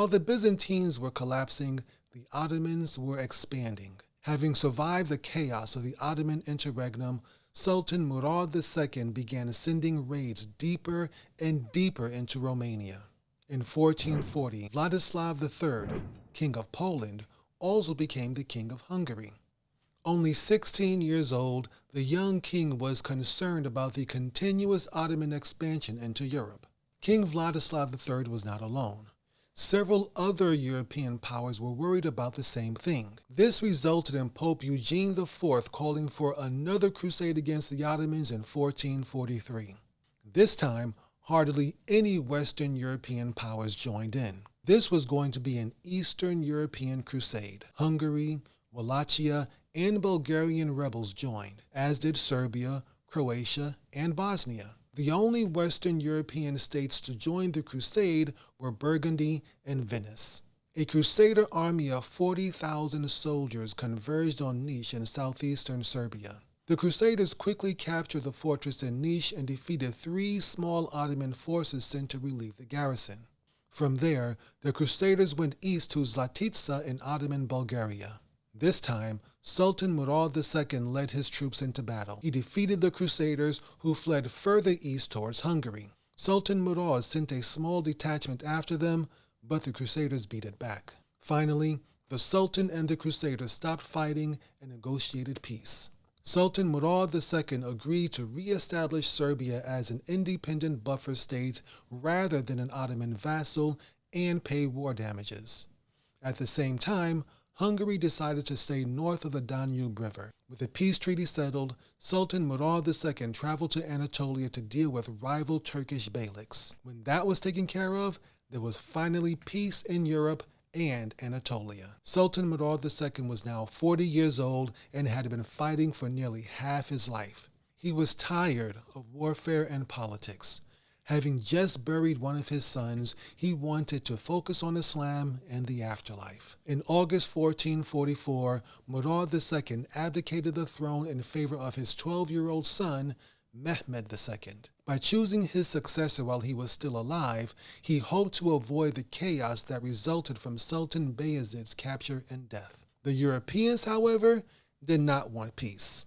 While the Byzantines were collapsing, the Ottomans were expanding. Having survived the chaos of the Ottoman interregnum, Sultan Murad II began sending raids deeper and deeper into Romania. In 1440, Władysław III, King of Poland, also became the King of Hungary. Only 16 years old, the young king was concerned about the continuous Ottoman expansion into Europe. King Władysław III was not alone. Several other European powers were worried about the same thing. This resulted in Pope Eugene IV calling for another crusade against the Ottomans in 1443. This time, hardly any Western European powers joined in. This was going to be an Eastern European crusade. Hungary, Wallachia, and Bulgarian rebels joined, as did Serbia, Croatia, and Bosnia. The only Western European states to join the crusade were Burgundy and Venice. A Crusader army of 40,000 soldiers converged on Niš in southeastern Serbia. The Crusaders quickly captured the fortress in Niš and defeated 3 small Ottoman forces sent to relieve the garrison. From there, the Crusaders went east to Zlatica in Ottoman Bulgaria. This time, Sultan Murad II led his troops into battle. He defeated the Crusaders, who fled further east towards Hungary. Sultan Murad sent a small detachment after them, but the Crusaders beat it back. Finally, the Sultan and the Crusaders stopped fighting and negotiated peace. Sultan Murad II agreed to re-establish Serbia as an independent buffer state rather than an Ottoman vassal and pay war damages. At the same time, Hungary decided to stay north of the Danube River. With the peace treaty settled, Sultan Murad II traveled to Anatolia to deal with rival Turkish beyliks. When that was taken care of, there was finally peace in Europe and Anatolia. Sultan Murad II was now 40 years old and had been fighting for nearly half his life. He was tired of warfare and politics. Having just buried one of his sons, he wanted to focus on Islam and the afterlife. In August 1444, Murad II abdicated the throne in favor of his 12-year-old son, Mehmed II. By choosing his successor while he was still alive, he hoped to avoid the chaos that resulted from Sultan Bayezid's capture and death. The Europeans, however, did not want peace.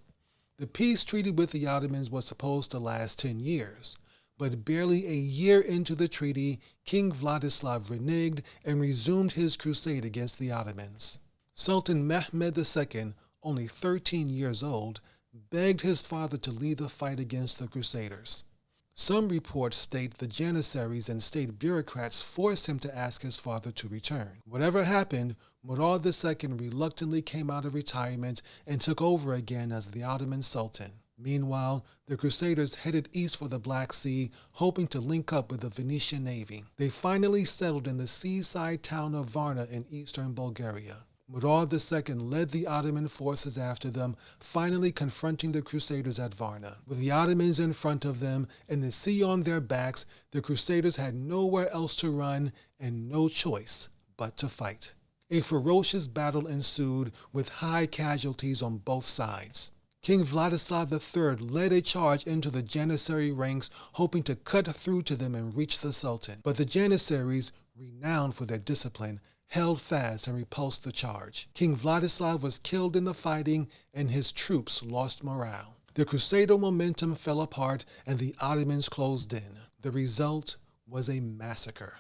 The peace treaty with the Ottomans was supposed to last 10 years. But barely a year into the treaty, King Władysław reneged and resumed his crusade against the Ottomans. Sultan Mehmed II, only 13 years old, begged his father to lead the fight against the Crusaders. Some reports state the janissaries and state bureaucrats forced him to ask his father to return. Whatever happened, Murad II reluctantly came out of retirement and took over again as the Ottoman Sultan. Meanwhile, the Crusaders headed east for the Black Sea, hoping to link up with the Venetian navy. They finally settled in the seaside town of Varna in eastern Bulgaria. Murad II led the Ottoman forces after them, finally confronting the Crusaders at Varna. With the Ottomans in front of them and the sea on their backs, the Crusaders had nowhere else to run and no choice but to fight. A ferocious battle ensued with high casualties on both sides. King Władysław III led a charge into the Janissary ranks, hoping to cut through to them and reach the Sultan. But the Janissaries, renowned for their discipline, held fast and repulsed the charge. King Władysław was killed in the fighting, and his troops lost morale. The Crusader momentum fell apart, and the Ottomans closed in. The result was a massacre.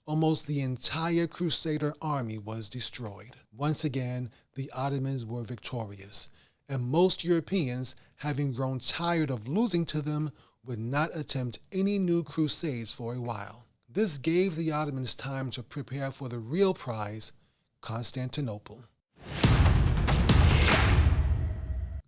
Almost the entire Crusader army was destroyed. Once again, the Ottomans were victorious, and most Europeans, having grown tired of losing to them, would not attempt any new crusades for a while. This gave the Ottomans time to prepare for the real prize, Constantinople.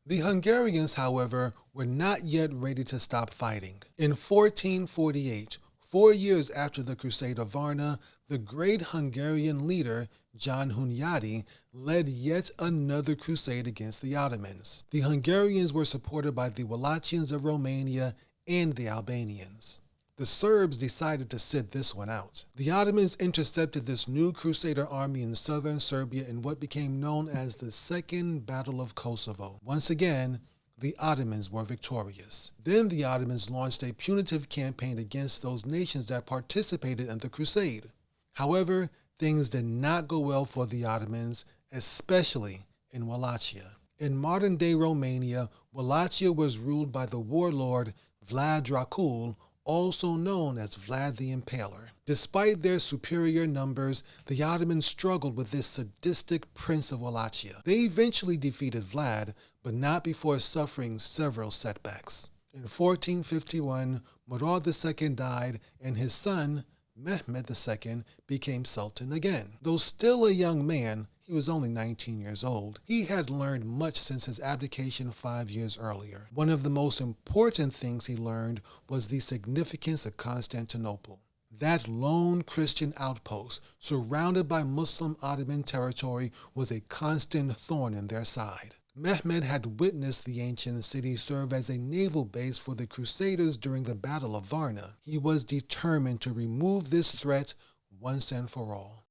The Hungarians, however, were not yet ready to stop fighting. In 1448, 4 years after the Crusade of Varna, the great Hungarian leader, John Hunyadi, led yet another crusade against the Ottomans. The Hungarians were supported by the Wallachians of Romania and the Albanians. The Serbs decided to sit this one out. The Ottomans intercepted this new Crusader army in southern Serbia in what became known as the Second Battle of Kosovo. Once again, the Ottomans were victorious. Then the Ottomans launched a punitive campaign against those nations that participated in the crusade. However, things did not go well for the Ottomans, especially in Wallachia. In modern-day Romania, Wallachia was ruled by the warlord Vlad Dracul, also known as Vlad the Impaler. Despite their superior numbers, the Ottomans struggled with this sadistic prince of Wallachia. They eventually defeated Vlad, but not before suffering several setbacks. In 1451, Murad II died, and his son, Mehmed II, became Sultan again. Though still a young man, he was only 19 years old. He had learned much since his abdication 5 years earlier. One of the most important things he learned was the significance of Constantinople. That lone Christian outpost, surrounded by Muslim Ottoman territory, was a constant thorn in their side. Mehmed had witnessed the ancient city serve as a naval base for the Crusaders during the Battle of Varna. He was determined to remove this threat once and for all.